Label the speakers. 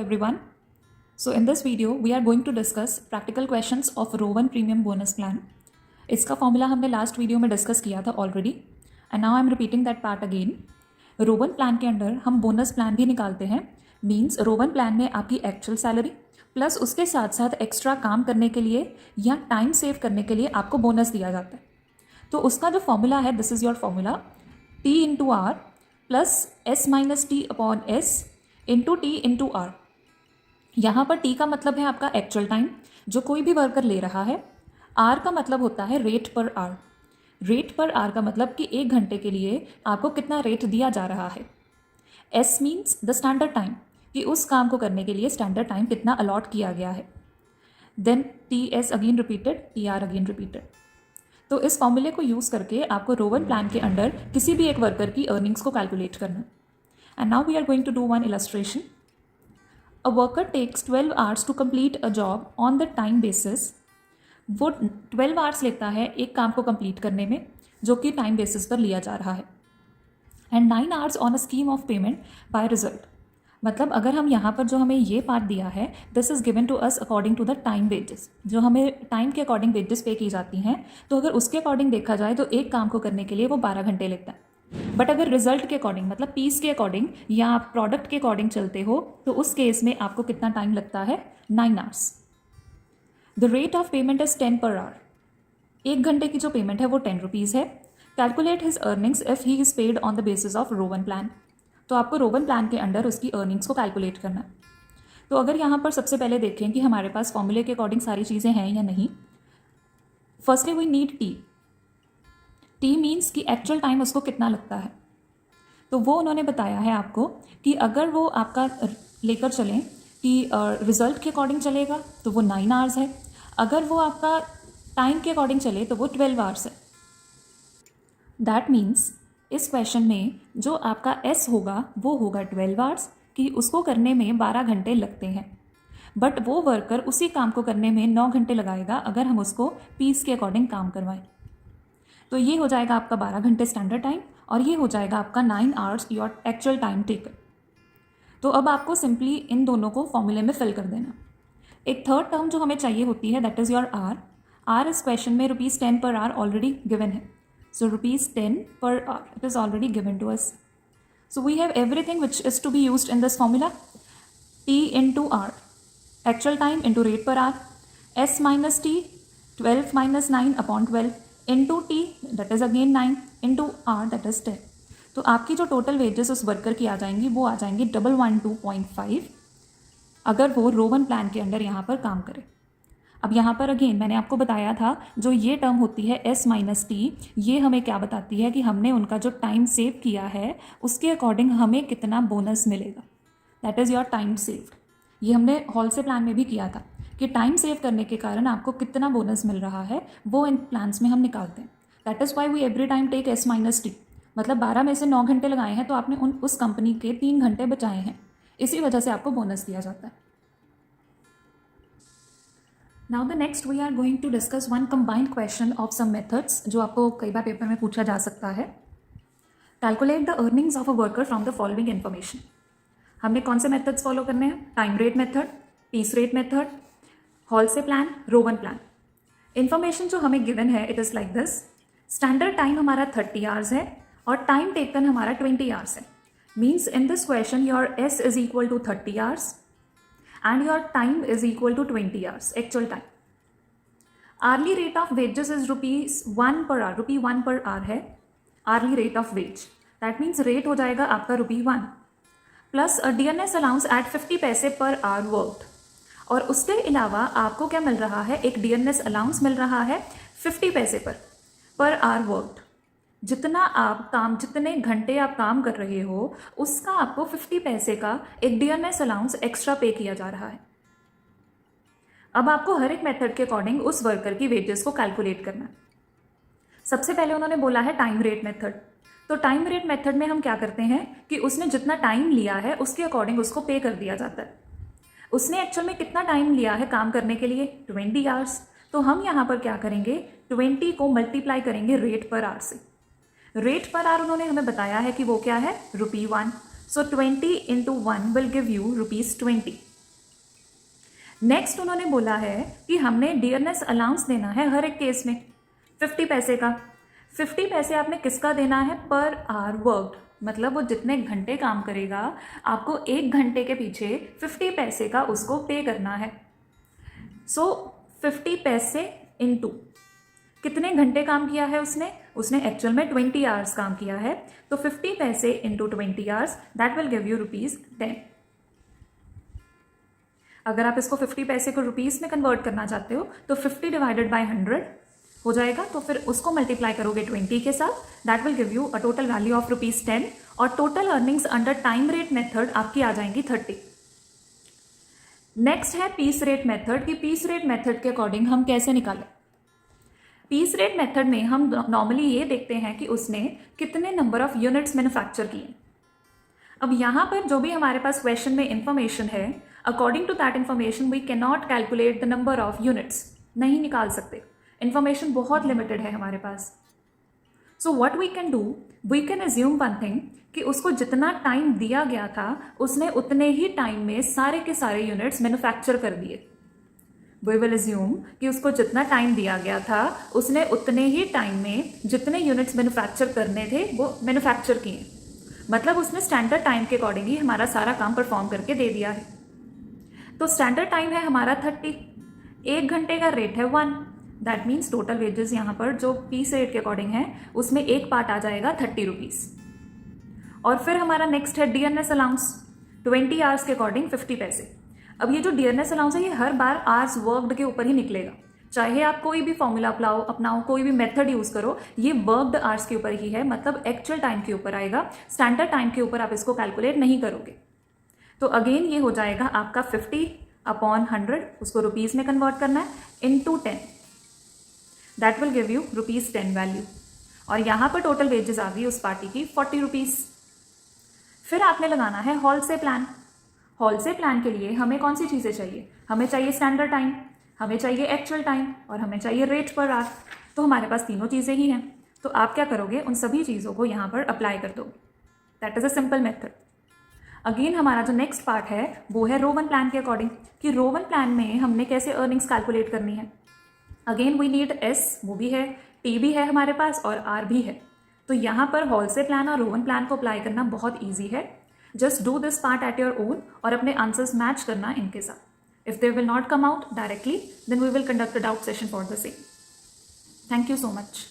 Speaker 1: everyone. So in this video we are going to discuss practical questions of Row 1 Premium Bonus Plan. इसका formula हमने last video में discuss किया था already and now I am repeating that part again. Rowan 1 plan के under हम bonus plan भी निकालते हैं. मीन्स रो 1 प्लान में आपकी एक्चुअल सैलरी प्लस उसके साथ साथ एक्स्ट्रा काम करने के लिए या टाइम सेव करने के लिए आपको बोनस दिया जाता है. तो उसका जो फॉर्मूला है, this is your formula, T into R plus S minus T upon S into T into R. यहाँ पर टी का मतलब है आपका एक्चुअल टाइम जो कोई भी वर्कर ले रहा है. आर का मतलब होता है रेट पर आर. रेट पर आर का मतलब कि 1 घंटे के लिए आपको कितना रेट दिया जा रहा है. S means the standard time, कि उस काम को करने के लिए स्टैंडर्ड टाइम कितना अलॉट किया गया है. Then T S again repeated, T R again repeated. तो इस फॉर्मूले को यूज़ करके आपको रो 1 प्लान के अंडर किसी भी एक वर्कर की अर्निंग्स को कैलकुलेट करना. And now we are going to do one illustration. A worker takes 12 hours to complete a job on the time basis. वो 12 आवर्स लेता है एक काम को कंप्लीट करने में जो कि टाइम बेसिस पर लिया जा रहा है. And 9 hours on a scheme of payment by result. मतलब अगर हम यहाँ पर जो हमें ये पार्ट दिया है, this is given to us according to the time wages, जो हमें टाइम के अकॉर्डिंग वेजेस पे की जाती हैं. तो अगर उसके अकॉर्डिंग देखा जाए तो एक काम को करने के लिए वो 12 घंटे लेता है. बट अगर रिजल्ट के अकॉर्डिंग मतलब पीस के अकॉर्डिंग या आप प्रोडक्ट के अकॉर्डिंग चलते हो तो उस केस में आपको कितना टाइम लगता है, 9 hours. The rate of payment is 10 per our. 1 घंटे की जो पेमेंट है वो 10 रुपीज़ है. Calculate his earnings if he is paid on the basis of Rowan 1 plan. तो आपको रो 1 प्लान के अंडर उसकी अर्निंग्स को कैलकुलेट करना है. तो अगर यहाँ पर सबसे पहले देखें कि हमारे पास फॉर्मूले के अकॉर्डिंग सारी चीज़ें हैं या नहीं. Firstly we need T. T means कि एक्चुअल टाइम उसको कितना लगता है. तो वो उन्होंने बताया है आपको कि अगर वो आपका लेकर चलें कि रिजल्ट के अकॉर्डिंग चलेगा तो वो 9 आवर्स है. अगर वो आपका टाइम के अकॉर्डिंग चले तो वो 12 आवर्स है. दैट मीन्स इस क्वेश्चन में जो आपका एस होगा वो होगा 12 आवर्स, कि उसको करने में 12 घंटे लगते हैं. बट वो वर्कर उसी काम को करने में 9 घंटे लगाएगा अगर हम उसको पीस के अकॉर्डिंग काम करवाएं. तो ये हो जाएगा आपका 12 घंटे स्टैंडर्ड टाइम और ये हो जाएगा आपका 9 hours your actual time taken. तो अब आपको सिंपली इन दोनों को फॉर्मूले में फिल कर देना. एक थर्ड टर्म जो हमें चाहिए होती है that is your R. R इस क्वेश्चन में ₹10 पर आवर ऑलरेडी गिवन है. So ₹10 per hour, it is already given to us. So we have everything which is to be used in this formula. T into R, actual time into rate per hour. S minus T, 12 minus 9 upon 12 into T, that is again 9 into R, that is 10. तो आपकी जो total wages उस worker की आ जाएंगी वो आ जाएंगी 112.5 अगर वो रो 1 प्लान के अंडर यहाँ पर काम करे. अब यहाँ पर अगेन मैंने आपको बताया था जो ये टर्म होती है एस माइनस टी, ये हमें क्या बताती है कि हमने उनका जो टाइम सेव किया है उसके अकॉर्डिंग हमें कितना बोनस मिलेगा. That is your time save. ये हमने हॉल से प्लान में भी किया था कि टाइम सेव करने के कारण आपको कितना बोनस मिल रहा है वो इन प्लान्स में हम निकालते हैं. That is why we every time take S minus T. मतलब 12 में से 9 घंटे लगाए हैं तो आपने उस कंपनी के 3 घंटे बचाए हैं, इसी वजह से आपको बोनस दिया जाता है. Now the next we are going to discuss one combined question of some methods जो आपको कई बार पेपर में पूछा जा सकता है. Calculate the earnings of a worker from the following information. हमने कौन से मेथड्स फॉलो करने हैं? Time rate method, piece rate method, Halsey plan, Rowan 1 plan. Information जो हमें गिवन है it is like this. Standard time हमारा 30 hours है और टाइम टेकन हमारा 20 आवर्स है. Means in this question your S is equal to 30 hours and your time is equal to 20 hours actual time. Hourly rate of wages is ₹1 per hour. ₹1 per hour है hourly rate of wage. That means rate हो जाएगा आपका ₹1 plus DNS allowance at 50 पैसे पर hour worked. और उसके अलावा आपको क्या मिल रहा है, एक DNS allowance मिल रहा है 50 पैसे पर hour worked. जितना आप काम, जितने घंटे आप काम कर रहे हो उसका आपको 50 पैसे का एक DNS अलाउंस एक्स्ट्रा पे किया जा रहा है. अब आपको हर एक मेथड के अकॉर्डिंग उस वर्कर की वेजेस को कैलकुलेट करना है. सबसे पहले उन्होंने बोला है टाइम रेट मेथड. तो टाइम रेट मेथड में हम क्या करते हैं कि उसने जितना टाइम लिया है उसके अकॉर्डिंग उसको पे कर दिया जाता है. उसने एक्चुअल में कितना टाइम लिया है काम करने के लिए, 20 आवर्स. तो हम यहाँ पर क्या करेंगे, 20 को मल्टीप्लाई करेंगे रेट पर आवर से. रेट पर आवर उन्होंने हमें बताया है कि वो क्या है, ₹1. सो 20 into 1 will give you ₹20. Next उन्होंने बोला है कि हमने डियरनेस अलाउंस देना है हर एक केस में 50 पैसे का। 50 पैसे आपने किसका देना है? पर आवर वर्कड, मतलब वो जितने घंटे काम करेगा आपको 1 घंटे के पीछे 50 पैसे का उसको पे करना है। सो 50 पैसे इंटू कितने घंटे काम किया है उसने एक्चुअल में 20 आवर्स काम किया है, तो 50 पैसे into 20 hours that will give you ₹10। अगर आप इसको 50 पैसे को रुपीस में कन्वर्ट करना चाहते हो तो 50 डिवाइडेड बाय 100 हो जाएगा, तो फिर उसको मल्टीप्लाई करोगे 20 के साथ, that will give you a total value of ₹10 और total earnings under time rate method आपकी आ जाएंगी 30। नेक्स्ट है पीस रेट मेथड कि पीस रेट मेथड के अकॉर्डिंग हम कैसे निकालें। पीस रेट मेथड में हम नॉर्मली ये देखते हैं कि उसने कितने नंबर ऑफ यूनिट्स मैन्युफैक्चर किए। अब यहाँ पर जो भी हमारे पास क्वेश्चन में इंफॉर्मेशन है, according to that information we can not calculate the number of units, नहीं निकाल सकते, इंफॉर्मेशन बहुत लिमिटेड है हमारे पास। So what we can do, we can assume one thing कि उसको जितना टाइम दिया गया था उसने उतने ही टाइम में सारे के सारे यूनिट्स मैन्युफैक्चर कर दिए। वी विल अज्यूम कि उसको जितना टाइम दिया गया था उसने उतने ही टाइम में जितने यूनिट्स मैन्युफैक्चर करने थे वो मैन्युफैक्चर किए, मतलब उसने स्टैंडर्ड टाइम के अकॉर्डिंग ही हमारा सारा काम परफॉर्म करके दे दिया है। तो स्टैंडर्ड टाइम है हमारा 30, 1 घंटे का रेट है 1, दैट मीन्स टोटल वेजेस यहाँ पर जो पीस रेट के अकॉर्डिंग है उसमें एक पार्ट आ जाएगा ₹30। और फिर हमारा नेक्स्ट है डियरनेस अलाउंस 20 आवर्स के अकॉर्डिंग 50 पैसे। अब ये जो डियरनेस अलाउंस है ये हर बार आवर्स वर्कड के ऊपर ही निकलेगा, चाहे आप कोई भी फॉर्मूला अपनाओ कोई भी मेथड यूज करो, ये वर्कड आवर्स के ऊपर ही है, मतलब एक्चुअल टाइम के ऊपर आएगा, स्टैंडर्ड टाइम के ऊपर आप इसको कैलकुलेट नहीं करोगे। तो अगेन ये हो जाएगा आपका 50/100, उसको रुपीज में कन्वर्ट करना है, into 10, that will give you ₹10 value. और यहाँ पर टोटल वेजेस आ गई उस पार्टी की ₹40। फिर आपने लगाना है हॉल से प्लान। हॉल से प्लान के लिए हमें कौन सी चीज़ें चाहिए? हमें चाहिए स्टैंडर्ड टाइम, हमें चाहिए एक्चुअल टाइम और हमें चाहिए रेट पर आवर। तो हमारे पास तीनों चीज़ें ही हैं, तो आप क्या करोगे, उन सभी चीज़ों को यहाँ पर अप्लाई कर दोगे। That is a simple method. Again हमारा जो नेक्स्ट पार्ट है वो है रो वन प्लान के अकॉर्डिंग कि रो वन प्लान में हमने कैसे अर्निंग्स कैलकुलेट करनी है। अगेन वी नीड एस, वो भी है, टी भी है हमारे पास और आर भी है। तो यहाँ पर हॉल से प्लान और रो वन प्लान को अप्लाई करना बहुत ईजी है। Just do this part at your own और अपने आंसर्स मैच करना इनके साथ। If they will not come out directly then we will conduct a doubt session for the same. Thank you so much.